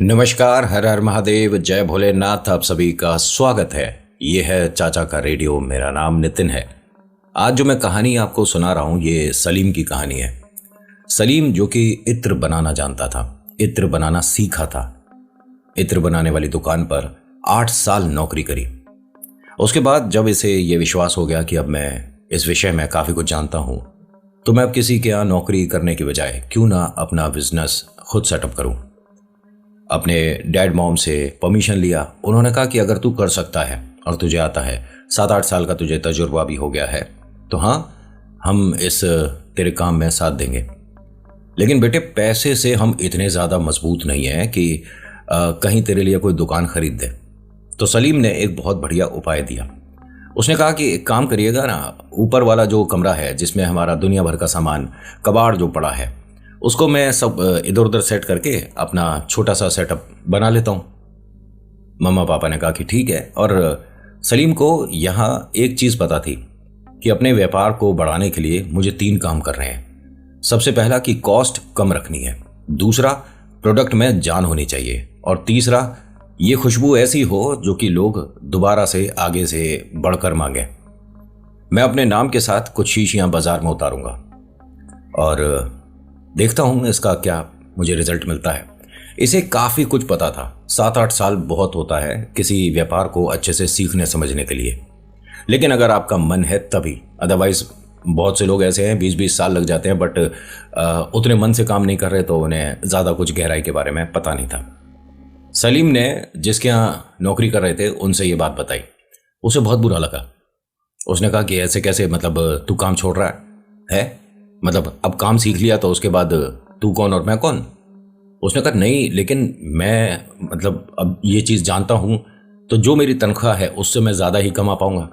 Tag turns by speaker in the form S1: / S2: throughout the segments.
S1: नमस्कार, हर हर महादेव, जय भोलेनाथ। आप सभी का स्वागत है। ये है चाचा का रेडियो। मेरा नाम नितिन है। आज जो मैं कहानी आपको सुना रहा हूं ये सलीम की कहानी है। सलीम जो कि इत्र बनाना जानता था, इत्र बनाना सीखा था। इत्र बनाने वाली दुकान पर 8 साल नौकरी करी। उसके बाद जब इसे ये विश्वास हो गया कि अब मैं इस विषय में काफ़ी कुछ जानता हूं, तो मैं अब किसी के यहाँ नौकरी करने की बजाय क्यों ना अपना बिजनेस खुद सेटअप करूं। अपने डैड मॉम से परमिशन लिया। उन्होंने कहा कि अगर तू कर सकता है और तुझे आता है, 7-8 साल का तुझे तजुर्बा भी हो गया है, तो हाँ, हम इस तेरे काम में साथ देंगे। लेकिन बेटे, पैसे से हम इतने ज़्यादा मजबूत नहीं हैं कि कहीं तेरे लिए कोई दुकान खरीद दे। तो सलीम ने एक बहुत बढ़िया उपाय दिया। उसने कहा कि एक काम करिएगा ना, ऊपर वाला जो कमरा है जिसमें हमारा दुनिया भर का सामान, कबाड़ जो पड़ा है, उसको मैं सब इधर उधर सेट करके अपना छोटा सा सेटअप बना लेता हूँ। मम्मा पापा ने कहा कि ठीक है। और सलीम को यहाँ एक चीज़ पता थी कि अपने व्यापार को बढ़ाने के लिए मुझे 3 काम कर रहे हैं। सबसे पहला कि कॉस्ट कम रखनी है, दूसरा प्रोडक्ट में जान होनी चाहिए, और तीसरा ये खुशबू ऐसी हो जो कि लोग दोबारा से आगे से बढ़कर मांगे। मैं अपने नाम के साथ कुछ शीशियाँ बाजार में उतारूंगा और देखता हूं इसका क्या मुझे रिजल्ट मिलता है। इसे काफ़ी कुछ पता था। 7-8 साल बहुत होता है किसी व्यापार को अच्छे से सीखने समझने के लिए, लेकिन अगर आपका मन है तभी। अदरवाइज बहुत से लोग ऐसे हैं 20-20 साल लग जाते हैं, बट उतने मन से काम नहीं कर रहे, तो उन्हें ज़्यादा कुछ गहराई के बारे में पता नहीं था। सलीम ने जिसके यहाँ नौकरी कर रहे थे उनसे ये बात बताई। उसे बहुत बुरा लगा। उसने कहा कि ऐसे कैसे, मतलब तू काम छोड़ रहा है? मतलब अब काम सीख लिया तो उसके बाद तू कौन और मैं कौन? उसने कहा नहीं, लेकिन मैं मतलब अब ये चीज़ जानता हूँ तो जो मेरी तनख्वाह है उससे मैं ज़्यादा ही कमा पाऊंगा।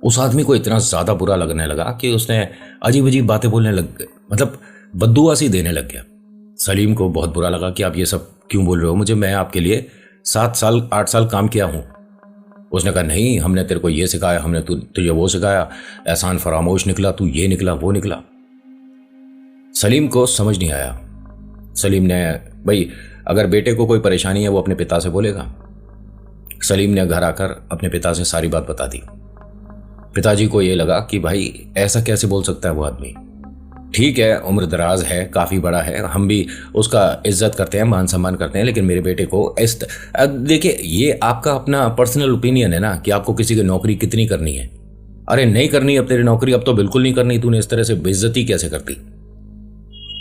S1: उस आदमी को इतना ज़्यादा बुरा लगने लगा कि उसने अजीब अजीब बातें बोलने लग गए, मतलब बद्दुआ सी देने लग गया। सलीम को बहुत बुरा लगा कि आप ये सब क्यों बोल रहे हो मुझे, मैं आपके लिए 7-8 साल काम किया हूँ। उसने कहा नहीं, हमने तेरे को ये सिखाया, हमने तुझे वो सिखाया, एहसान फरामोश निकला, तू ये निकला वो निकला। सलीम को समझ नहीं आया। सलीम ने, भाई अगर बेटे को कोई परेशानी है वो अपने पिता से बोलेगा। सलीम ने घर आकर अपने पिता से सारी बात बता दी। पिताजी को ये लगा कि भाई ऐसा कैसे बोल सकता है वो आदमी। ठीक है, उम्र दराज है, काफ़ी बड़ा है, हम भी उसका इज्जत करते हैं, मान सम्मान करते हैं, लेकिन मेरे बेटे को इस देखिए, ये आपका अपना पर्सनल ओपिनियन है ना कि आपको किसी की नौकरी कितनी करनी है। अरे नहीं करनी अब तेरी नौकरी, अब तो बिल्कुल नहीं करनी। तूने इस तरह से बेइज्जती कैसे करती?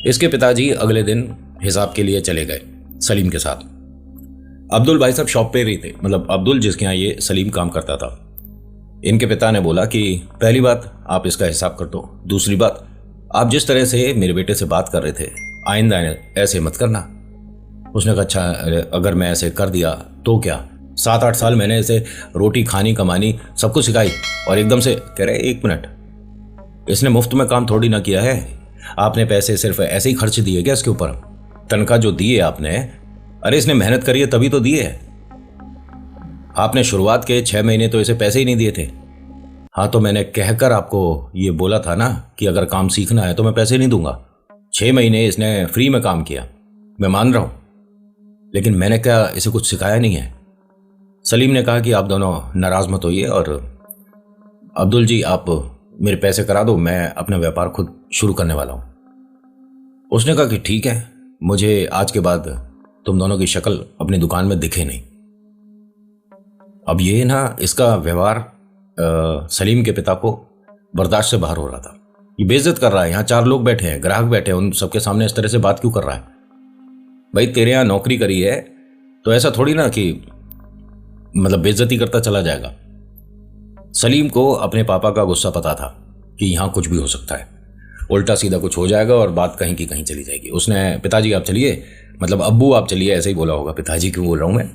S1: इसके पिताजी अगले दिन हिसाब के लिए चले गए सलीम के साथ। अब्दुल भाई साहब शॉप पे ही थे, मतलब अब्दुल जिसके यहाँ ये सलीम काम करता था। इनके पिता ने बोला कि पहली बात आप इसका हिसाब कर दो, दूसरी बात आप जिस तरह से मेरे बेटे से बात कर रहे थे आइंदा ऐसे मत करना। उसने कहा अच्छा, अगर मैं ऐसे कर दिया तो क्या? 7-8 साल मैंने इसे रोटी खानी कमानी सब कुछ सिखाई और एकदम से कह रहे 1 मिनट, इसने मुफ्त में काम थोड़ी ना किया है। आपने पैसे सिर्फ ऐसे ही खर्च दिए क्या इसके ऊपर? तनख्वाह जो दी है आपने, अरे इसने मेहनत करी है तभी तो दिए है। आपने शुरुआत के 6 महीने तो इसे पैसे ही नहीं दिए थे। हाँ, तो मैंने कहकर आपको ये बोला था ना कि अगर काम सीखना है तो मैं पैसे नहीं दूंगा। 6 महीने इसने फ्री में काम किया, मैं मान रहा हूं, लेकिन मैंने क्या इसे कुछ सिखाया नहीं है? सलीम ने कहा कि आप दोनों नाराज मत होइए और अब्दुल जी आप मेरे पैसे करा दो, मैं अपना व्यापार खुद शुरू करने वाला हूं। उसने कहा कि ठीक है, मुझे आज के बाद तुम दोनों की शक्ल अपनी दुकान में दिखे नहीं। अब ये ना, इसका व्यवहार सलीम के पिता को बर्दाश्त से बाहर हो रहा था। ये बेइज्जत कर रहा है, यहाँ 4 लोग बैठे हैं, ग्राहक बैठे हैं, उन सबके सामने इस तरह से बात क्यों कर रहा है? भाई तेरे यहाँ नौकरी करी है तो ऐसा थोड़ी ना कि मतलब बेइज्जती करता चला जाएगा। सलीम को अपने पापा का गुस्सा पता था कि यहाँ कुछ भी हो सकता है, उल्टा सीधा कुछ हो जाएगा और बात कहीं की कहीं चली जाएगी। उसने पिताजी आप चलिए, मतलब अब्बू आप चलिए, ऐसे ही बोला होगा। पिताजी क्यों बोल रहा हूँ मैं,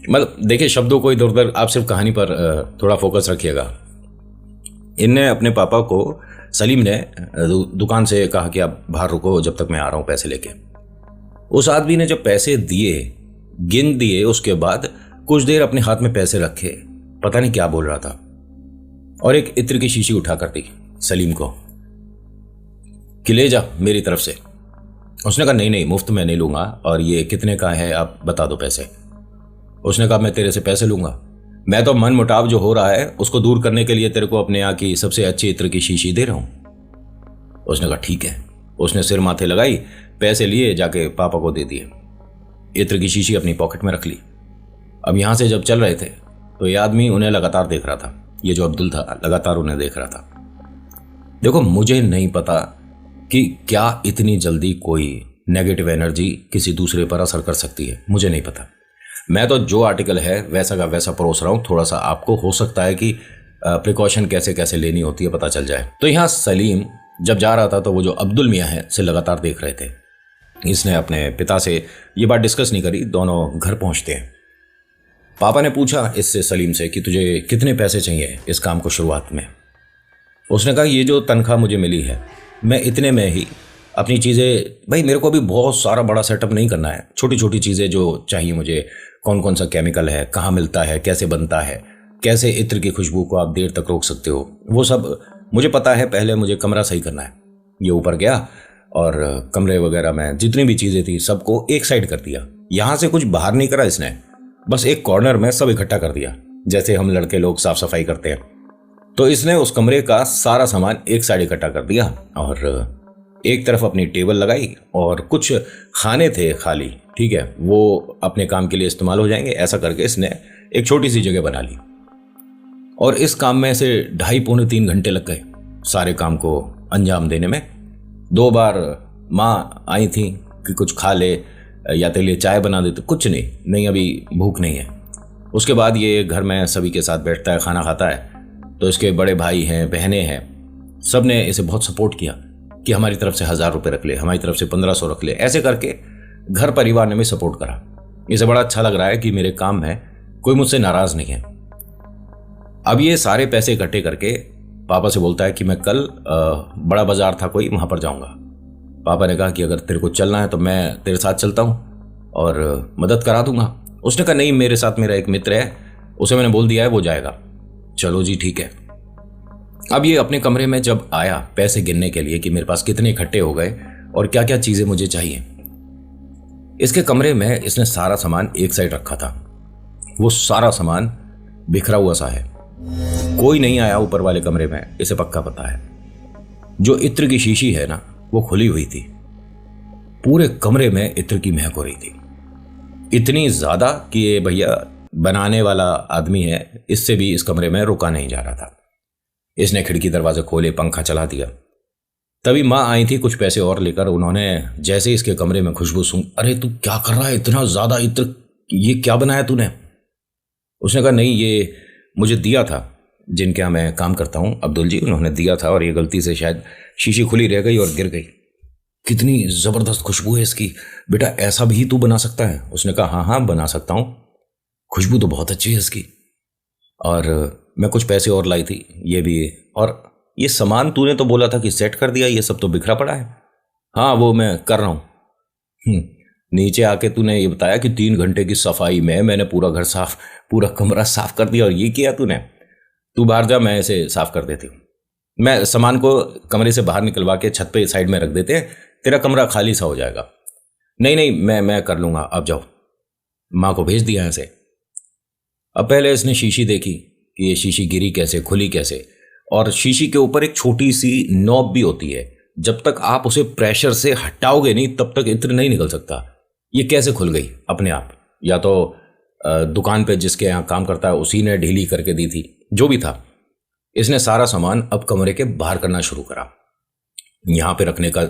S1: मतलब देखिए शब्दों को इधर उधर, आप सिर्फ कहानी पर थोड़ा फोकस रखिएगा। इनने अपने पापा को, सलीम ने दुकान से कहा कि आप बाहर रुको जब तक मैं आ रहा हूँ पैसे लेके। उस आदमी ने जब पैसे दिए, गिन दिए, उसके बाद कुछ देर अपने हाथ में पैसे रखे, पता नहीं क्या बोल रहा था, और एक इत्र की शीशी उठा कर दी सलीम को कि ले जा मेरी तरफ से। उसने कहा नहीं नहीं, मुफ्त में नहीं लूंगा, और ये कितने का है आप बता दो पैसे। उसने कहा मैं तेरे से पैसे लूंगा, मैं तो मन मुटाव जो हो रहा है उसको दूर करने के लिए तेरे को अपने यहाँ की सबसे अच्छी इत्र की शीशी दे रहा हूं। उसने कहा ठीक है। उसने सिर माथे लगाई, पैसे लिए, जाके पापा को दे दिए। इत्र की शीशी अपनी पॉकेट में रख ली। अब यहां से जब चल रहे थे तो ये आदमी उन्हें लगातार देख रहा था। ये जो अब्दुल था लगातार उन्हें देख रहा था। देखो, मुझे नहीं पता कि क्या इतनी जल्दी कोई नेगेटिव एनर्जी किसी दूसरे पर असर कर सकती है, मुझे नहीं पता। मैं तो जो आर्टिकल है वैसा का वैसा परोस रहा हूं। थोड़ा सा आपको हो सकता है कि प्रिकॉशन कैसे कैसे लेनी होती है पता चल जाए। तो यहाँ सलीम जब जा रहा था तो वो जो अब्दुल मियाँ है से लगातार देख रहे थे। इसने अपने पिता से ये बात डिस्कस नहीं करी। दोनों घर पहुंचते हैं। पापा ने पूछा इससे सलीम से कि तुझे कितने पैसे चाहिए इस काम को शुरुआत में। उसने कहा ये जो तनख्वाह मुझे मिली है मैं इतने में ही अपनी चीज़ें, भाई मेरे को अभी बहुत सारा बड़ा सेटअप नहीं करना है, छोटी छोटी चीज़ें जो चाहिए मुझे, कौन कौन सा केमिकल है, कहाँ मिलता है, कैसे बनता है, कैसे इत्र की खुशबू को आप देर तक रोक सकते हो, वो सब मुझे पता है। पहले मुझे कमरा सही करना है। ये ऊपर गया और कमरे वगैरह में जितनी भी चीज़ें थी सबको एक साइड कर दिया। यहाँ से कुछ बाहर नहीं करा इसने, बस एक कॉर्नर में सब इकट्ठा कर दिया, जैसे हम लड़के लोग साफ सफाई करते हैं। तो इसने उस कमरे का सारा सामान एक साइड इकट्ठा कर दिया और एक तरफ अपनी टेबल लगाई और कुछ खाने थे खाली, ठीक है, वो अपने काम के लिए इस्तेमाल हो जाएंगे। ऐसा करके इसने एक छोटी सी जगह बना ली और इस काम में से 2.5 पौने 3 घंटे लग गए सारे काम को अंजाम देने में। 2 बार माँ आई थी कि कुछ खा ले या तेरे लिए चाय बना देते, कुछ नहीं अभी भूख नहीं है। उसके बाद ये घर में सभी के साथ बैठता है, खाना खाता है। तो इसके बड़े भाई हैं, बहनें हैं, सब ने इसे बहुत सपोर्ट किया कि हमारी तरफ से 1000 रुपये रख ले, हमारी तरफ से 1500 रख ले। ऐसे करके घर परिवार ने भी सपोर्ट करा। इसे बड़ा अच्छा लग रहा है कि मेरे काम में कोई मुझसे नाराज नहीं है। अब ये सारे पैसे इकट्ठे करके पापा से बोलता है कि मैं कल बड़ा बाजार था कोई, वहां पर जाऊंगा। पापा ने कहा कि अगर तेरे को चलना है तो मैं तेरे साथ चलता हूं और मदद करा दूंगा। उसने कहा नहीं, मेरे साथ मेरा एक मित्र है, उसे मैंने बोल दिया है, वो जाएगा। चलो जी ठीक है। अब ये अपने कमरे में जब आया पैसे गिनने के लिए कि मेरे पास कितने इकट्ठे हो गए और क्या क्या चीजें मुझे चाहिए, इसके कमरे में इसने सारा सामान एक साइड रखा था। वो सारा सामान बिखरा हुआ सा है। कोई नहीं आया ऊपर वाले कमरे में, इसे पक्का पता है। जो इत्र की शीशी है ना, वो खुली हुई थी। पूरे कमरे में इत्र की महक हो रही थी, इतनी ज्यादा कि ये भैया बनाने वाला आदमी है, इससे भी इस कमरे में रुका नहीं जा रहा था। इसने खिड़की दरवाजे खोले, पंखा चला दिया। तभी माँ आई थी कुछ पैसे और लेकर। उन्होंने जैसे इसके कमरे में खुशबू सूंघ, अरे तू क्या कर रहा है, इतना ज्यादा इत्र, ये क्या बनाया तूने? उसने कहा नहीं, ये मुझे दिया था, जिनके यहाँ मैं काम करता हूँ अब्दुल जी, उन्होंने दिया था और ये गलती से शायद शीशी खुली रह गई और गिर गई। कितनी जबरदस्त खुशबू है इसकी, बेटा ऐसा भी तू बना सकता है? उसने कहा हाँ हाँ बना सकता हूँ, खुशबू तो बहुत अच्छी है इसकी। और मैं कुछ पैसे और लाई थी, ये भी, और ये सामान तूने तो बोला था कि सेट कर दिया, ये सब तो बिखरा पड़ा है। हाँ वो मैं कर रहा हूँ। नीचे आके तूने ये बताया कि 3 घंटे की सफाई में मैंने पूरा घर साफ, पूरा कमरा साफ कर दिया और ये किया तूने? तू बाहर जा, मैं इसे साफ कर देती हूँ। मैं सामान को कमरे से बाहर निकलवा के छत पे साइड में रख देते हैं, तेरा कमरा खाली सा हो जाएगा। नहीं नहीं मैं कर लूंगा, आप जाओ। माँ को भेज दिया ऐसे। अब पहले इसने शीशी देखी कि ये शीशी गिरी कैसे, खुली कैसे, और शीशी के ऊपर एक छोटी सी नॉब भी होती है, जब तक आप उसे प्रेशर से हटाओगे नहीं तब तक इत्र नहीं निकल सकता। ये कैसे खुल गई अपने आप? या तो दुकान पे जिसके यहाँ काम करता है उसी ने ढीली करके दी थी, जो भी था। इसने सारा सामान अब कमरे के बाहर करना शुरू करा। यहाँ पे रखने का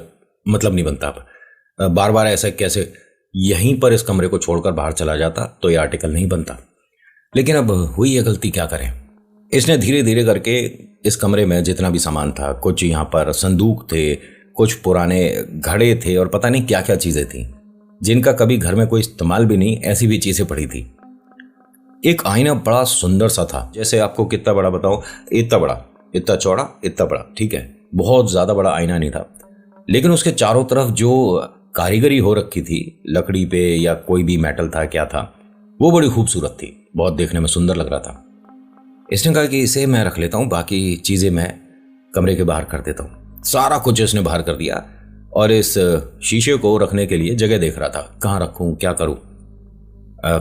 S1: मतलब नहीं बनता। अब बार बार ऐसा कैसे, यहीं पर इस कमरे को छोड़कर बाहर चला जाता तो ये आर्टिकल नहीं बनता। लेकिन अब हुई है गलती, क्या करें। इसने धीरे धीरे करके इस कमरे में जितना भी सामान था, कुछ यहाँ पर संदूक थे, कुछ पुराने घड़े थे और पता नहीं क्या क्या चीजें थी जिनका कभी घर में कोई इस्तेमाल भी नहीं, ऐसी भी चीजें पड़ी थी। एक आईना बड़ा सुंदर सा था, जैसे आपको कितना बड़ा बताऊं, इतना बड़ा, इतना चौड़ा, इतना बड़ा, ठीक है, बहुत ज्यादा बड़ा आईना नहीं था। लेकिन उसके चारों तरफ जो कारीगरी हो रखी थी लकड़ी पे या कोई भी मेटल था, क्या था, वो बड़ी खूबसूरत थी, बहुत देखने में सुंदर लग रहा था। इसने कहा कि इसे मैं रख लेता हूँ, बाकी चीजें मैं कमरे के बाहर कर देता हूँ। सारा कुछ इसने बाहर कर दिया और इस शीशे को रखने के लिए जगह देख रहा था, कहाँ रखूं, क्या करूं।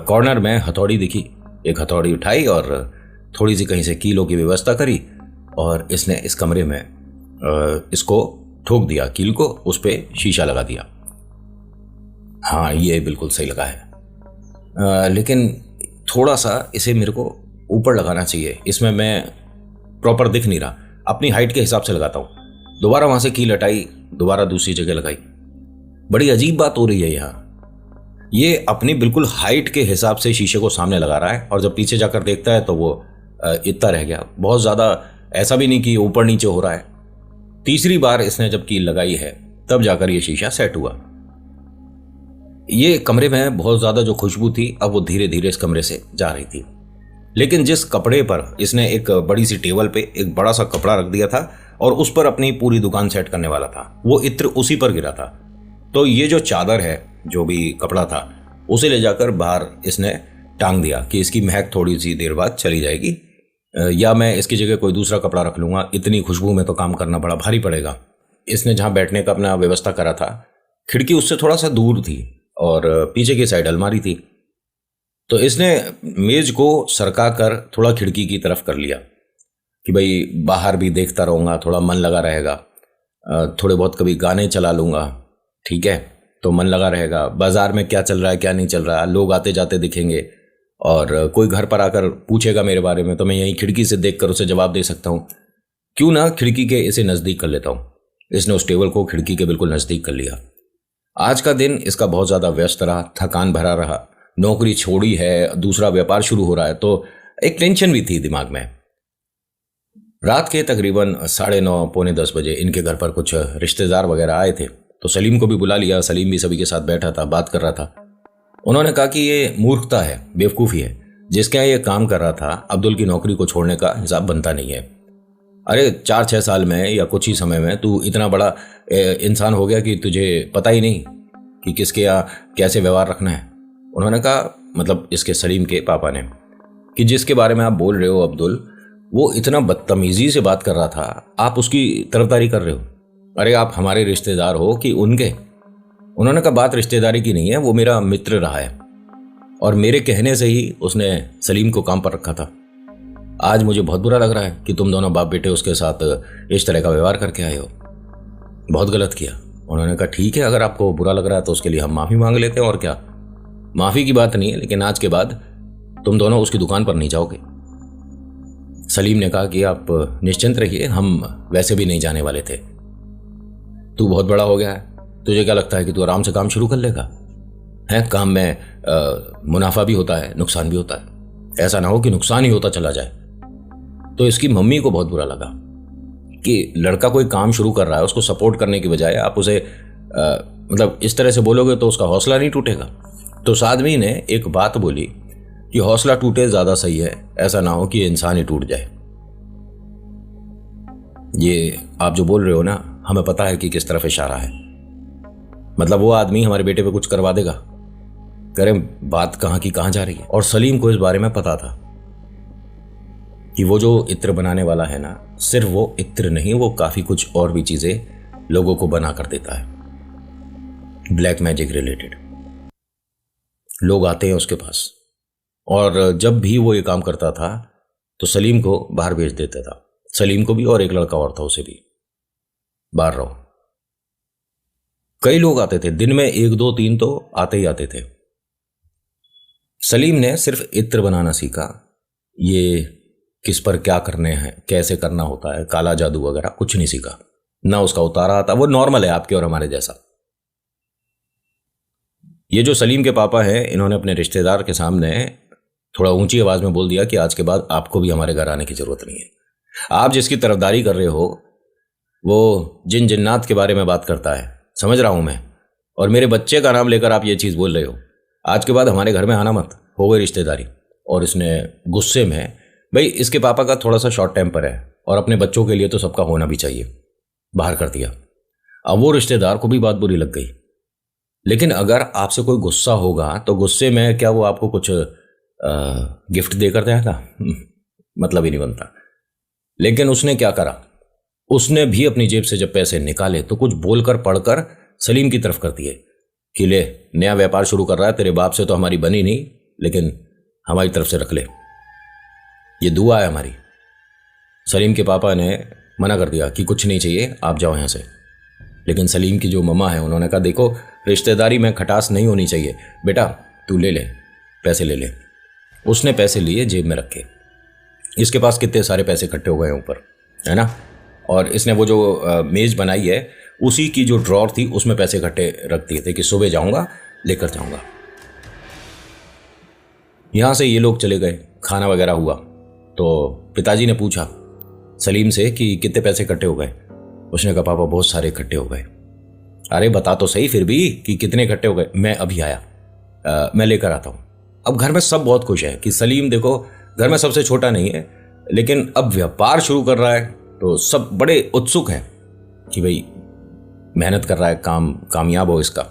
S1: कॉर्नर में हथौड़ी दिखी, एक हथौड़ी उठाई और थोड़ी सी कहीं से कीलों की व्यवस्था करी और इसने इस कमरे में इसको ठोक दिया, कील को, उस पर शीशा लगा दिया। हाँ, ये बिल्कुल सही लगा है, लेकिन थोड़ा सा इसे मेरे को ऊपर लगाना चाहिए, इसमें मैं प्रॉपर दिख नहीं रहा, अपनी हाइट के हिसाब से लगाता हूँ। दोबारा वहाँ से कील हटाई, दोबारा दूसरी जगह लगाई। बड़ी अजीब बात हो रही है यहाँ, ये अपनी बिल्कुल हाइट के हिसाब से शीशे को सामने लगा रहा है और जब पीछे जाकर देखता है तो वो इतना रह गया, बहुत ज़्यादा ऐसा भी नहीं कि ऊपर नीचे हो रहा है। तीसरी बार इसने जब कील लगाई है तब जाकर ये शीशा सेट हुआ। ये कमरे में बहुत ज़्यादा जो खुशबू थी अब वो धीरे धीरे इस कमरे से जा रही थी, लेकिन जिस कपड़े पर इसने एक बड़ी सी टेबल पे एक बड़ा सा कपड़ा रख दिया था और उस पर अपनी पूरी दुकान सेट करने वाला था, वो इत्र उसी पर गिरा था। तो ये जो चादर है, जो भी कपड़ा था, उसे ले जाकर बाहर इसने टांग दिया कि इसकी महक थोड़ी सी देर बाद चली जाएगी, या मैं इसकी जगह कोई दूसरा कपड़ा रख लूँगा, इतनी खुशबू में तो काम करना बड़ा भारी पड़ेगा। इसने जहाँ बैठने का अपना व्यवस्था करा था, खिड़की उससे थोड़ा सा दूर थी और पीछे की साइड अलमारी थी, तो इसने मेज को सरका कर थोड़ा खिड़की की तरफ कर लिया कि भाई बाहर भी देखता रहूँगा, थोड़ा मन लगा रहेगा, थोड़े बहुत कभी गाने चला लूँगा, ठीक है, तो मन लगा रहेगा। बाजार में क्या चल रहा है क्या नहीं चल रहा है, लोग आते जाते दिखेंगे और कोई घर पर आकर पूछेगा मेरे बारे में तो मैं यहीं खिड़की से देखकर उसे जवाब दे सकता हूँ। क्यों ना खिड़की के इसे नज़दीक कर लेता हूँ। इसने उस टेबल को खिड़की के बिल्कुल नज़दीक कर लिया। आज का दिन इसका बहुत ज़्यादा व्यस्त रहा, थकान भरा रहा, नौकरी छोड़ी है, दूसरा व्यापार शुरू हो रहा है, तो एक टेंशन भी थी दिमाग में। रात के तकरीबन 9:30 पौने 10 बजे इनके घर पर कुछ रिश्तेदार वगैरह आए थे, तो सलीम को भी बुला लिया। सलीम भी सभी के साथ बैठा था, बात कर रहा था। उन्होंने कहा कि ये मूर्खता है, बेवकूफ़ी है, जिसके यहाँ ये काम कर रहा था अब्दुल की नौकरी को छोड़ने का हिसाब बनता नहीं है। अरे 4-6 साल में या कुछ ही समय में तू इतना बड़ा इंसान हो गया कि तुझे पता ही नहीं कि किसके यहाँ कैसे व्यवहार रखना है। उन्होंने कहा, मतलब इसके सलीम के पापा ने, कि जिसके बारे में आप बोल रहे हो अब्दुल, वो इतना बदतमीजी से बात कर रहा था, आप उसकी तरफदारी कर रहे हो। अरे आप हमारे रिश्तेदार हो कि उनके? उन्होंने कहा बात रिश्तेदारी की नहीं है, वो मेरा मित्र रहा है और मेरे कहने से ही उसने सलीम को काम पर रखा था। आज मुझे बहुत बुरा लग रहा है कि तुम दोनों बाप बेटे उसके साथ इस तरह का व्यवहार करके आए हो, बहुत गलत किया। उन्होंने कहा ठीक है, अगर आपको बुरा लग रहा है तो उसके लिए हम माफ़ी मांग लेते हैं, और क्या, माफ़ी की बात नहीं है, लेकिन आज के बाद तुम दोनों उसकी दुकान पर नहीं जाओगे। सलीम ने कहा कि आप निश्चिंत रहिए, हम वैसे भी नहीं जाने वाले थे। तू बहुत बड़ा हो गया है, तुझे क्या लगता है कि तू आराम से काम शुरू कर लेगा? है, काम में मुनाफा भी होता है, नुकसान भी होता है, ऐसा ना हो कि नुकसान ही होता चला जाए। तो इसकी मम्मी को बहुत बुरा लगा कि लड़का कोई काम शुरू कर रहा है, उसको सपोर्ट करने की बजाय आप उसे मतलब इस तरह से बोलोगे तो उसका हौसला नहीं टूटेगा। तो सादमी ने एक बात बोली कि हौसला टूटे ज़्यादा सही है, ऐसा ना हो कि इंसान ही टूट जाए। ये आप जो बोल रहे हो ना, हमें पता है कि किस तरफ इशारा है, मतलब वो आदमी हमारे बेटे पे कुछ करवा देगा। करें, बात कहाँ की कहाँ जा रही है। और सलीम को इस बारे में पता था कि वो जो इत्र बनाने वाला है ना, सिर्फ वो इत्र नहीं, वो काफ़ी कुछ और भी चीज़ें लोगों को बना कर देता है, ब्लैक मैजिक रिलेटेड। लोग आते हैं उसके पास, और जब भी वो ये काम करता था तो सलीम को बाहर भेज देता था, सलीम को भी और एक लड़का और था, उसे भी बाहर रहो। कई लोग आते थे, दिन में 1 2 3 तो आते ही आते थे। सलीम ने सिर्फ इत्र बनाना सीखा, ये किस पर क्या करने हैं, कैसे करना होता है, काला जादू वगैरह कुछ नहीं सीखा, ना उसका उतारा आता। वो नॉर्मल है आपके और हमारे जैसा। ये जो सलीम के पापा हैं, इन्होंने अपने रिश्तेदार के सामने थोड़ा ऊंची आवाज में बोल दिया कि आज के बाद आपको भी हमारे घर आने की जरूरत नहीं है। आप जिसकी तरफदारी कर रहे हो वो जिन जिन्नात के बारे में बात करता है, समझ रहा हूं मैं, और मेरे बच्चे का नाम लेकर आप ये चीज़ बोल रहे हो। आज के बाद हमारे घर में आना मत, हो गई रिश्तेदारी। और इसने गुस्से में, भाई इसके पापा का थोड़ा सा शॉर्ट टेम्पर है और अपने बच्चों के लिए तो सबका होना भी चाहिए, बाहर कर दिया। अब वो रिश्तेदार को भी बात बुरी लग गई। लेकिन अगर आपसे कोई गुस्सा होगा तो गुस्से में क्या वो आपको कुछ गिफ्ट देकर जाएगा? मतलब ही नहीं बनता। लेकिन उसने क्या करा, उसने भी अपनी जेब से जब पैसे निकाले तो कुछ बोलकर पढ़कर सलीम की तरफ करती है कि ले, नया व्यापार शुरू कर रहा है, तेरे बाप से तो हमारी बनी नहीं, लेकिन हमारी तरफ से रख ले, ये दुआ है हमारी। सलीम के पापा ने मना कर दिया कि कुछ नहीं चाहिए, आप जाओ यहाँ से। लेकिन सलीम की जो मम्मा है उन्होंने कहा देखो, रिश्तेदारी में खटास नहीं होनी चाहिए, बेटा तू ले ले, पैसे ले ले। उसने पैसे लिए, जेब में रखे। इसके पास कितने सारे पैसे इकट्ठे हो गए ऊपर, है ना। और इसने वो जो मेज़ बनाई है उसी की जो ड्रॉर थी उसमें पैसे इकट्ठे रख दिए थे कि सुबह जाऊंगा लेकर जाऊंगा। यहाँ से ये लोग चले गए, खाना वगैरह हुआ तो पिताजी ने पूछा सलीम से कि कितने पैसे इकट्ठे हो गए। उसने कहा पापा बहुत सारे इकट्ठे हो गए। अरे बता तो सही फिर भी कि कितने इकट्ठे हो गए। मैं अभी आया, मैं लेकर आता हूँ। अब घर में सब बहुत खुश है कि सलीम देखो घर में सबसे छोटा नहीं है, लेकिन अब व्यापार शुरू कर रहा है, तो सब बड़े उत्सुक हैं कि भाई मेहनत कर रहा है, कामयाब हो इसका।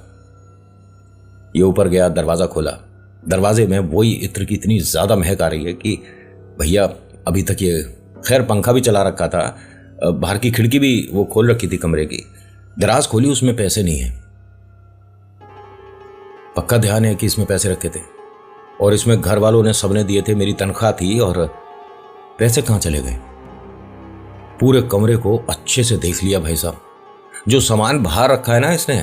S1: ये ऊपर गया, दरवाज़ा खोला, दरवाजे में वही इत्र की इतनी ज़्यादा महक आ रही है कि भैया अभी तक ये, खैर पंखा भी चला रखा था, बाहर की खिड़की भी वो खोल रखी थी कमरे की। दराज खोली, उसमें पैसे नहीं है। पक्का ध्यान है कि इसमें पैसे रखे थे और इसमें घर वालों ने सबने दिए थे, मेरी तनख्वाह थी, और पैसे कहाँ चले गए। पूरे कमरे को अच्छे से देख लिया भाई साहब। जो सामान बाहर रखा है ना इसने,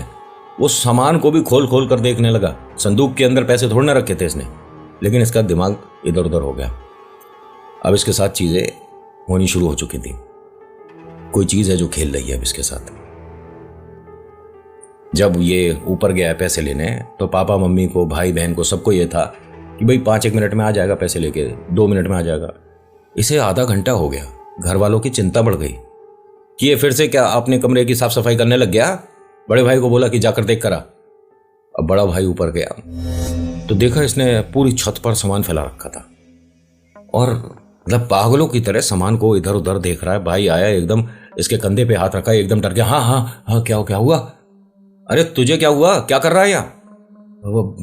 S1: वो सामान को भी खोल खोल कर देखने लगा। संदूक के अंदर पैसे थोड़े ना रखे थे इसने, लेकिन इसका दिमाग इधर उधर हो गया। अब इसके साथ चीजें होनी शुरू हो चुकी थी। कोई चीज है जो खेल रही है अब इसके साथ। जब ये ऊपर गया पैसे लेने, तो पापा मम्मी को, भाई बहन को, सबको ये था कि भाई 5-1 मिनट में आ जाएगा पैसे लेके, 2 मिनट में आ जाएगा। इसे आधा घंटा हो गया। घर वालों की चिंता बढ़ गई कि ये फिर से क्या अपने कमरे की साफ सफाई करने लग गया। बड़े भाई को बोला कि जाकर देख कर आ। अब बड़ा भाई ऊपर गया तो देखा इसने पूरी छत पर सामान फैला रखा था और मतलब पागलों की तरह सामान को इधर उधर देख रहा है। भाई आया, एकदम इसके कंधे पे हाथ रखा, एकदम डर गया। हाँ हाँ हाँ, क्या हुआ? अरे तुझे क्या हुआ, क्या कर रहा है यहाँ? वो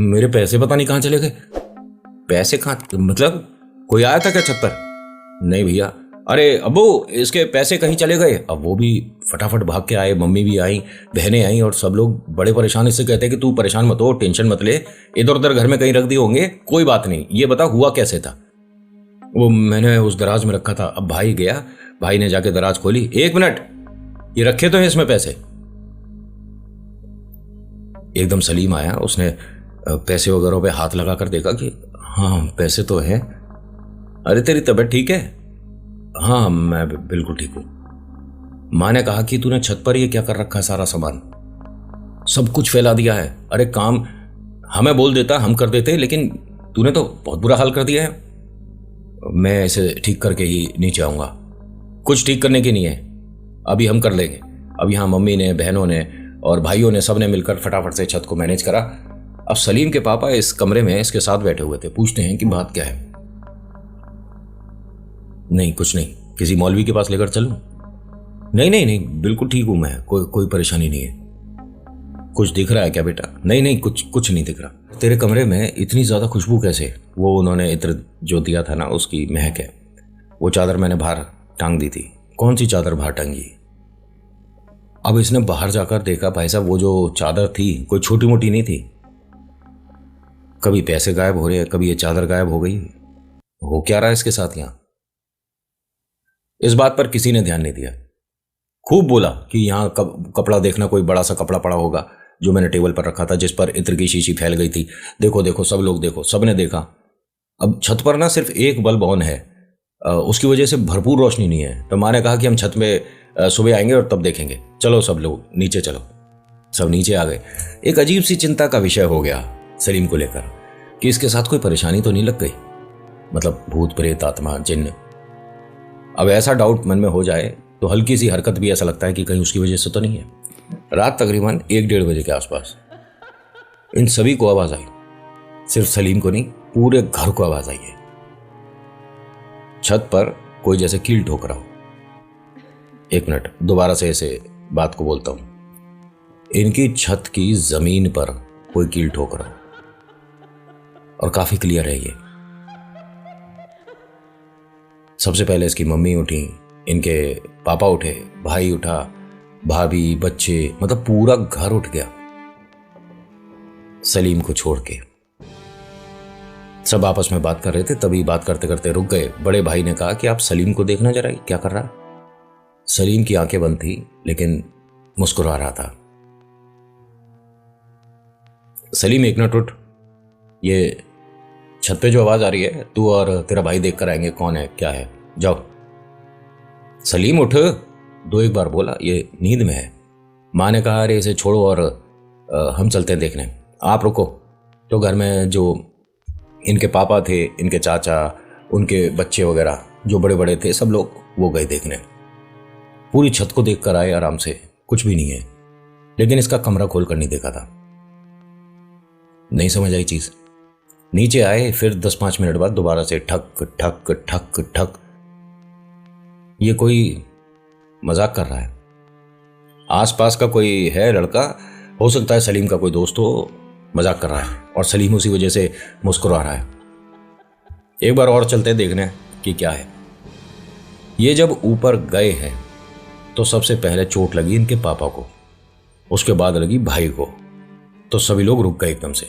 S1: मेरे पैसे पता नहीं कहाँ चले गए। पैसे कहाँ, मतलब कोई आया था क्या छत पर? नहीं भैया। अरे अबू, इसके पैसे कहीं चले गए। अब वो भी फटाफट भाग के आए, मम्मी भी आई, बहनें आई, और सब लोग बड़े परेशान इससे कहते हैं कि तू परेशान मत हो, टेंशन मत ले, इधर उधर घर में कहीं रख दिए होंगे, कोई बात नहीं, ये बता हुआ कैसे था? वो मैंने उस दराज में रखा था। अब भाई गया, भाई ने जाके दराज खोली। 1 मिनट, ये रखे तो हैं इसमें पैसे। एकदम सलीम आया, उसने पैसे वगैरह पे हाथ लगा कर देखा कि हाँ पैसे तो हैं। अरे तेरी तबीयत ठीक है? हाँ मैं बिल्कुल ठीक हूं। माँ ने कहा कि तूने छत पर ये क्या कर रखा है, सारा सामान सब कुछ फैला दिया है। अरे काम हमें बोल देता, हम कर देते, लेकिन तूने तो बहुत बुरा हाल कर दिया है। मैं इसे ठीक करके ही नीचे आऊंगा। कुछ ठीक करने की नहीं है, अभी हम कर लेंगे। अब यहाँ मम्मी ने, बहनों ने और भाइयों ने, सबने मिलकर फटाफट से छत को मैनेज करा। अब सलीम के पापा इस कमरे में इसके साथ बैठे हुए थे। पूछते हैं कि बात क्या है? नहीं कुछ नहीं, किसी मौलवी के पास लेकर चलूं? नहीं नहीं नहीं, बिल्कुल ठीक हूं मैं, कोई परेशानी नहीं है। कुछ दिख रहा है क्या बेटा? नहीं नहीं, कुछ नहीं दिख रहा। तेरे कमरे में इतनी ज्यादा खुशबू कैसे? वो उन्होंने इत्र जो दिया था ना, उसकी महक है। वो चादर मैंने बाहर टांग दी थी। कौन सी चादर बाहर टांगी? अब इसने बाहर जाकर देखा भाई साहब, वो जो चादर थी कोई छोटी मोटी नहीं थी। कभी पैसे गायब हो रहे हैं, कभी ये चादर गायब हो गई। हो क्या रहा है इसके साथ यहां? इस बात पर किसी ने ध्यान नहीं दिया। खूब बोला कि यहां कपड़ा देखना, कोई बड़ा सा कपड़ा पड़ा होगा जो मैंने टेबल पर रखा था, जिस पर इत्र की शीशी फैल गई थी। देखो देखो, सब लोग देखो, सबने देखा। अब छत पर ना सिर्फ एक बल्ब ऑन है, उसकी वजह से भरपूर रोशनी नहीं है। तो माँ ने कहा कि हम छत में सुबह आएंगे और तब देखेंगे। चलो सब लोग नीचे चलो। सब नीचे आ गए। एक अजीब सी चिंता का विषय हो गया सलीम को लेकर कि इसके साथ कोई परेशानी तो नहीं लग गई, मतलब भूत प्रेत आत्मा जिन्न। अब ऐसा डाउट मन में हो जाए तो हल्की सी हरकत भी ऐसा लगता है कि कहीं उसकी वजह से तो नहीं है। रात तकरीबन 1-1:30 बजे के आसपास इन सभी को आवाज आई। सिर्फ सलीम को नहीं, पूरे घर को आवाज आई है। छत पर कोई जैसे कील ठोक रहा हो। 1 मिनट, दोबारा से ऐसे बात को बोलता हूं। इनकी छत की जमीन पर कोई कील ठोक रहा हो और काफी क्लियर है ये। सबसे पहले इसकी मम्मी उठी, इनके पापा उठे, भाई उठा, भाभी, बच्चे, मतलब पूरा घर उठ गया सलीम को छोड़ के। सब आपस में बात कर रहे थे, तभी बात करते करते रुक गए। बड़े भाई ने कहा कि आप सलीम को देखना जरा, क्या कर रहा है। सलीम की आंखें बंद थी लेकिन मुस्कुरा रहा था। सलीम, एक मिनट उठ, ये छत पे जो आवाज आ रही है, तू और तेरा भाई देख कर आएंगे कौन है क्या है, जाओ। सलीम उठ, दो एक बार बोला, ये नींद में है। माँ ने कहा अरे इसे छोड़ो और हम चलते हैं देखने। आप रुको। तो घर में जो इनके पापा थे, इनके चाचा, उनके बच्चे वगैरह जो बड़े बड़े थे, सब लोग वो गए देखने। पूरी छत को देख कर आए आराम से, कुछ भी नहीं है, लेकिन इसका कमरा खोल कर नहीं देखा था। नहीं समझ आई चीज। नीचे आए, फिर 10-5 मिनट बाद दोबारा से ठक ठक ठक ठक। ये कोई मजाक कर रहा है। आसपास का कोई है लड़का, हो सकता है सलीम का कोई दोस्त हो, मजाक कर रहा है और सलीम उसी वजह से मुस्कुरा रहा है। एक बार और चलते देखने कि क्या है। ये जब ऊपर गए हैं तो सबसे पहले चोट लगी इनके पापा को, उसके बाद लगी भाई को। तो सभी लोग रुक गए एकदम से।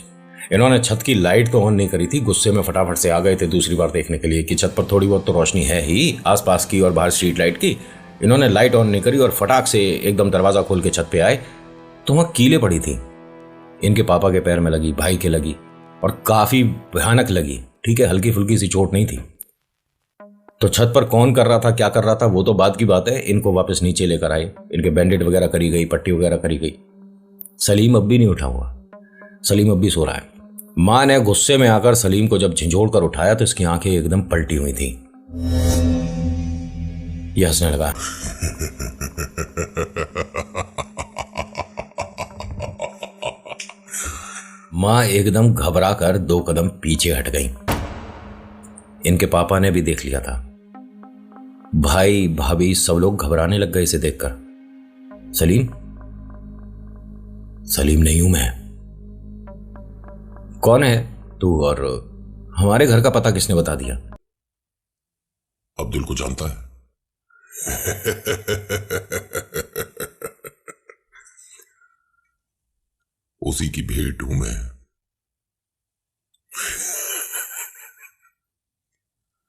S1: इन्होंने छत की लाइट तो ऑन नहीं करी थी, गुस्से में फटाफट से आ गए थे दूसरी बार देखने के लिए कि छत पर थोड़ी बहुत तो रोशनी है ही आसपास की और बाहर स्ट्रीट लाइट की। इन्होंने लाइट ऑन नहीं करी और फटाक से एकदम दरवाजा खोल के छत पे आए तो वहां कीलें पड़ी थी। इनके पापा के पैर में लगी, भाई के लगी और काफी भयानक लगी। ठीक है, हल्की फुल्की सी चोट नहीं थी। तो छत पर कौन कर रहा था, क्या कर रहा था, वो तो बाद की बात है। इनको वापस नीचे लेकर आए, इनके बैंडेड वगैरह करी गई, पट्टी वगैरह करी गई। सलीम अब भी नहीं उठा हुआ, सलीम अब भी सो रहा है। मां ने गुस्से में आकर सलीम को जब झिझोड़ कर उठाया तो इसकी आंखें एकदम पलटी हुई थी। यह हंसने लगा। मां एकदम घबरा कर 2 कदम पीछे हट गई। इनके पापा ने भी देख लिया था। भाई, भाभी सब लोग घबराने लग गए इसे देखकर। सलीम, सलीम नहीं हूं मैं। कौन है तू और हमारे घर का पता किसने बता दिया?
S2: अब्दुल को जानता है। उसी की भेंट हूं मैं।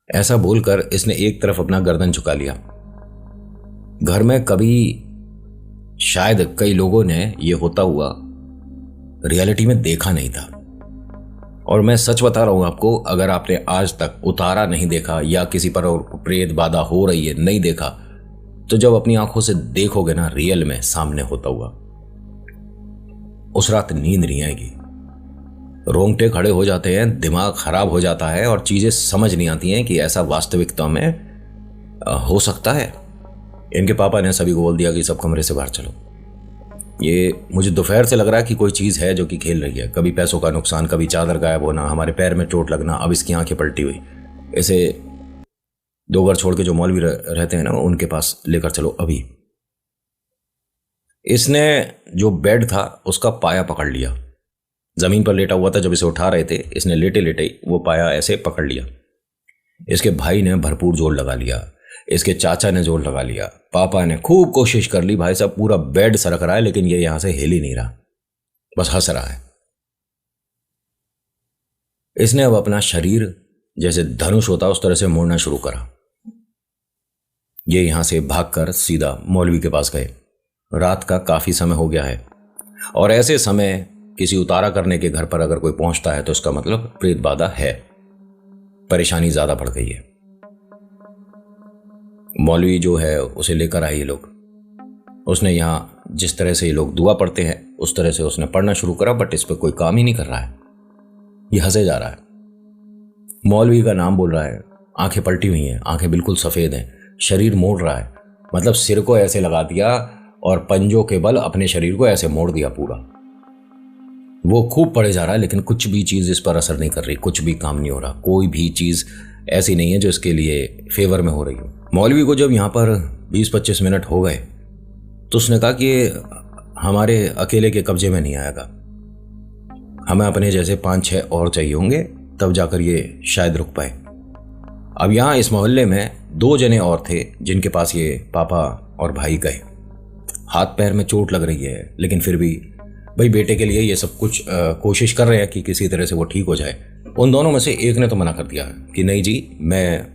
S1: ऐसा बोलकर इसने एक तरफ अपना गर्दन झुका लिया। घर में कभी शायद कई लोगों ने यह होता हुआ रियलिटी में देखा नहीं था। और मैं सच बता रहा हूं आपको, अगर आपने आज तक उतारा नहीं देखा या किसी पर प्रेत बाधा हो रही है नहीं देखा, तो जब अपनी आंखों से देखोगे ना रियल में सामने होता हुआ, उस रात नींद नहीं आएगी। रोंगटे खड़े हो जाते हैं, दिमाग खराब हो जाता है और चीजें समझ नहीं आती हैं कि ऐसा वास्तविकता में हो सकता है। इनके पापा ने सभी को बोल दिया कि सब कमरे से बाहर चलो। ये मुझे दोपहर से लग रहा है कि कोई चीज है जो कि खेल रही है। कभी पैसों का नुकसान, कभी चादर गायब होना, हमारे पैर में चोट लगना, अब इसकी आंखें पलटी हुई। ऐसे 2 घर छोड़ के जो मौलवी रहते हैं ना, उनके पास लेकर चलो अभी। इसने जो बेड था उसका पाया पकड़ लिया। जमीन पर लेटा हुआ था, जब इसे उठा रहे थे इसने लेटे लेटे वो पाया ऐसे पकड़ लिया। इसके भाई ने भरपूर जोर लगा लिया, इसके चाचा ने जोर लगा लिया, पापा ने खूब कोशिश कर ली। भाई साहब पूरा बेड सरक रहा है लेकिन ये यहां से हिल ही नहीं रहा, बस हंस रहा है। इसने अब अपना शरीर जैसे धनुष होता उस तरह से मोड़ना शुरू करा। ये यहां से भागकर सीधा मौलवी के पास गए। रात का काफी समय हो गया है और ऐसे समय किसी उतारा करने के घर पर अगर कोई पहुंचता है तो इसका मतलब प्रेत बाधा है, परेशानी ज्यादा बढ़ गई है। मौलवी जो है उसे लेकर आए ये लोग। उसने यहाँ जिस तरह से ये लोग दुआ पढ़ते हैं उस तरह से उसने पढ़ना शुरू करा, बट इस पर कोई काम ही नहीं कर रहा है। ये हंसे जा रहा है, मौलवी का नाम बोल रहा है, आंखें पलटी हुई हैं, आंखें बिल्कुल सफेद हैं, शरीर मोड़ रहा है, मतलब सिर को ऐसे लगा दिया और पंजों के बल अपने शरीर को ऐसे मोड़ दिया पूरा। वो खूब पढ़े जा रहा है लेकिन कुछ भी चीज इस पर असर नहीं कर रही, कुछ भी काम नहीं हो रहा। कोई भी चीज ऐसी नहीं है जो इसके लिए फेवर में हो रही हो। मौलवी को जब यहाँ पर 20-25 मिनट हो गए तो उसने कहा कि हमारे अकेले के कब्जे में नहीं आएगा, हमें अपने जैसे 5-6 और चाहिए होंगे, तब जाकर ये शायद रुक पाए। अब यहाँ इस मोहल्ले में 2 जने और थे जिनके पास ये पापा और भाई गए। हाथ पैर में चोट लग रही है, लेकिन फिर भी भाई बेटे के लिए ये सब कुछ कोशिश कर रहे हैं कि किसी तरह से वो ठीक हो जाए। उन दोनों में से एक ने तो मना कर दिया कि नहीं जी, मैं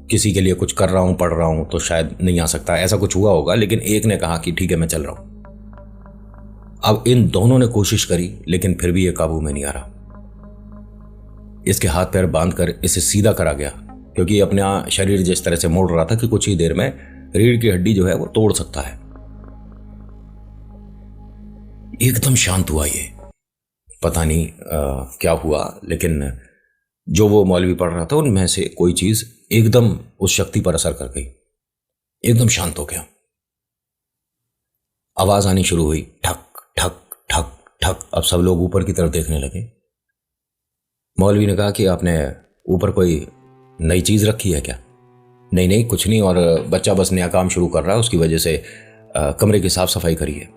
S1: किसी के लिए कुछ कर रहा हूँ, पढ़ रहा हूँ, तो शायद नहीं आ सकता, ऐसा कुछ हुआ होगा। लेकिन एक ने कहा कि ठीक है मैं चल रहा हूँ। अब इन दोनों ने कोशिश करी, लेकिन फिर भी ये काबू में नहीं आ रहा। इसके हाथ पैर बांधकर इसे सीधा करा गया, क्योंकि अपना शरीर जिस तरह से मोड़ रहा था कि कुछ ही देर में रीढ़ की हड्डी जो है वो तोड़ सकता है। एकदम शांत हुआ ये, पता नहीं क्या हुआ, लेकिन जो वो मौलवी पढ़ रहा था उनमें से कोई चीज एकदम उस शक्ति पर असर कर गई, एकदम शांत हो गया। आवाज आनी शुरू हुई, ठक ठक ठक ठक। अब सब लोग ऊपर की तरफ देखने लगे। मौलवी ने कहा कि आपने ऊपर कोई नई चीज रखी है क्या? नहीं नहीं कुछ नहीं, और बच्चा बस नया काम शुरू कर रहा है, उसकी वजह से कमरे की साफ सफाई करी है।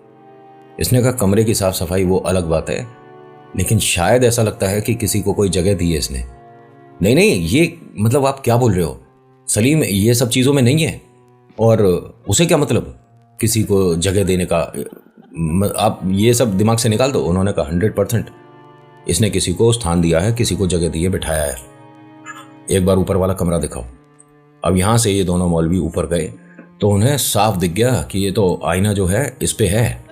S1: इसने कहा कमरे की साफ सफाई वो अलग बात है, लेकिन शायद ऐसा लगता है कि किसी को कोई जगह दी है इसने। नहीं नहीं, ये मतलब आप क्या बोल रहे हो सलीम, ये सब चीज़ों में नहीं है। और उसे क्या मतलब किसी को जगह देने का, आप ये सब दिमाग से निकाल दो। उन्होंने कहा 100% इसने किसी को स्थान दिया है, किसी को जगह दी है, बिठाया है। एक बार ऊपर वाला कमरा दिखाओ। अब यहां से ये दोनों मौलवी ऊपर गए तो उन्हें साफ दिख गया कि ये तो आईना जो है इस पे है।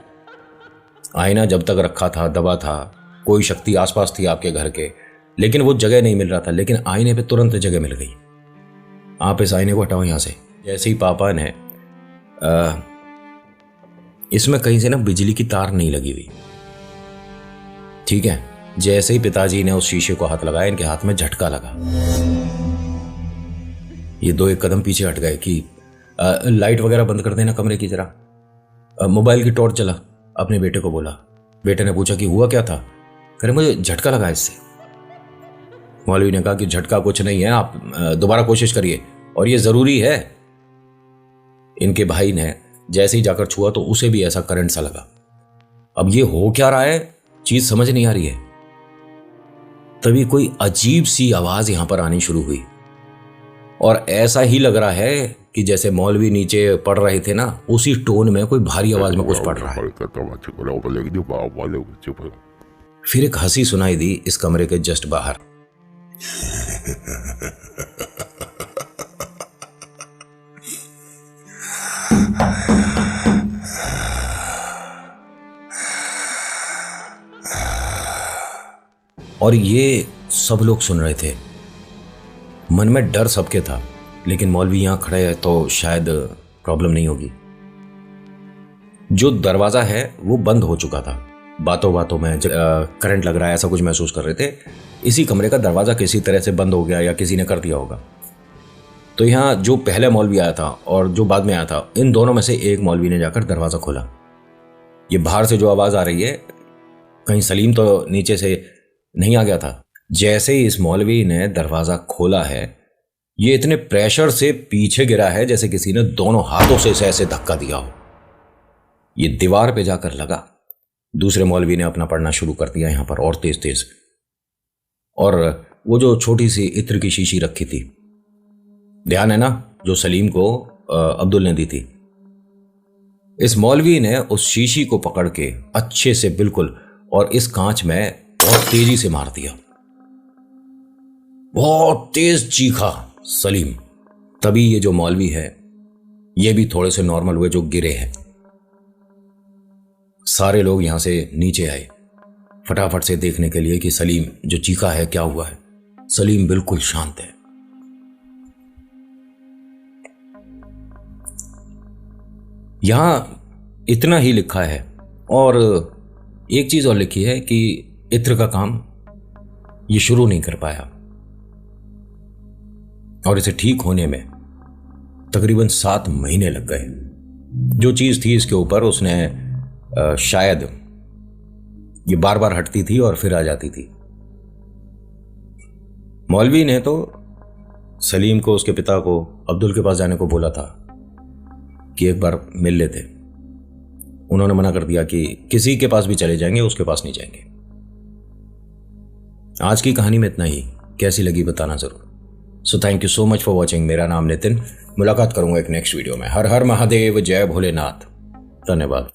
S1: आईना जब तक रखा था, दबा था, कोई शक्ति आसपास थी आपके घर के, लेकिन वो जगह नहीं मिल रहा था। लेकिन आईने पे तुरंत जगह मिल गई। आप इस आईने को हटाओ यहां से। जैसे ही पापा ने इसमें कहीं से ना बिजली की तार नहीं लगी हुई, ठीक है। जैसे ही पिताजी ने उस शीशे को हाथ लगाया, इनके हाथ में झटका लगा। ये दो एक कदम पीछे हट गए कि लाइट वगैरह बंद कर देना कमरे की जरा। मोबाइल की टॉर्च जला, अपने बेटे को बोला। बेटे ने पूछा कि हुआ क्या था? कह रहे मुझे झटका लगा इससे। मौलवी ने कहा कि झटका कुछ नहीं है, आप दोबारा कोशिश करिए और ये जरूरी है। इनके भाई ने जैसे ही जाकर छुआ तो उसे भी ऐसा करंट सा लगा। अब ये हो क्या रहा है, चीज समझ नहीं आ रही है। तभी कोई अजीब सी आवाज यहां पर आनी शुरू हुई, और ऐसा ही लग रहा है कि जैसे मौलवी नीचे पढ़ रहे थे ना, उसी टोन में कोई भारी आवाज में कुछ पढ़ रहा है। फिर एक हंसी सुनाई दी इस कमरे के जस्ट बाहर। और ये सब लोग सुन रहे थे। मन में डर सबके था, लेकिन मौलवी यहां खड़े हैं तो शायद प्रॉब्लम नहीं होगी। जो दरवाजा है वो बंद हो चुका था। बातों बातों में करंट लग रहा है ऐसा कुछ महसूस कर रहे थे। इसी कमरे का दरवाजा किसी तरह से बंद हो गया या किसी ने कर दिया होगा। तो यहाँ जो पहले मौलवी आया था और जो बाद में आया था, इन दोनों में से एक मौलवी ने जाकर दरवाजा खोला। ये बाहर से जो आवाज आ रही है, कहीं सलीम तो नीचे से नहीं आ गया था। जैसे ही इस मौलवी ने दरवाजा खोला है, ये इतने प्रेशर से पीछे गिरा है जैसे किसी ने दोनों हाथों से इसे ऐसे धक्का दिया हो। ये दीवार पे जाकर लगा। दूसरे मौलवी ने अपना पढ़ना शुरू कर दिया यहां पर, और तेज तेज। और वो जो छोटी सी इत्र की शीशी रखी थी, ध्यान है ना, जो सलीम को अब्दुल ने दी थी, इस मौलवी ने उस शीशी को पकड़ के अच्छे से बिल्कुल और इस कांच में बहुत तेजी से मार दिया। बहुत तेज चीखा सलीम। तभी ये जो मौलवी है ये भी थोड़े से नॉर्मल हुए जो गिरे हैं। सारे लोग यहां से नीचे आए फटाफट से देखने के लिए कि सलीम जो चीखा है क्या हुआ है। सलीम बिल्कुल शांत है। यहां इतना ही लिखा है, और एक चीज और लिखी है कि इत्र का काम ये शुरू नहीं कर पाया, और इसे ठीक होने में तकरीबन 7 महीने लग गए। जो चीज थी इसके ऊपर, उसने शायद ये बार बार हटती थी और फिर आ जाती थी। मौलवी ने तो सलीम को, उसके पिता को, अब्दुल के पास जाने को बोला था कि एक बार मिल लेते। उन्होंने मना कर दिया कि किसी के पास भी चले जाएंगे, उसके पास नहीं जाएंगे। आज की कहानी में इतना ही। कैसी लगी बताना जरूर। So thank you so much for watching. मेरा नाम नितिन। मुलाकात करूंगा एक नेक्स्ट वीडियो में। हर हर महादेव, जय भोलेनाथ। धन्यवाद।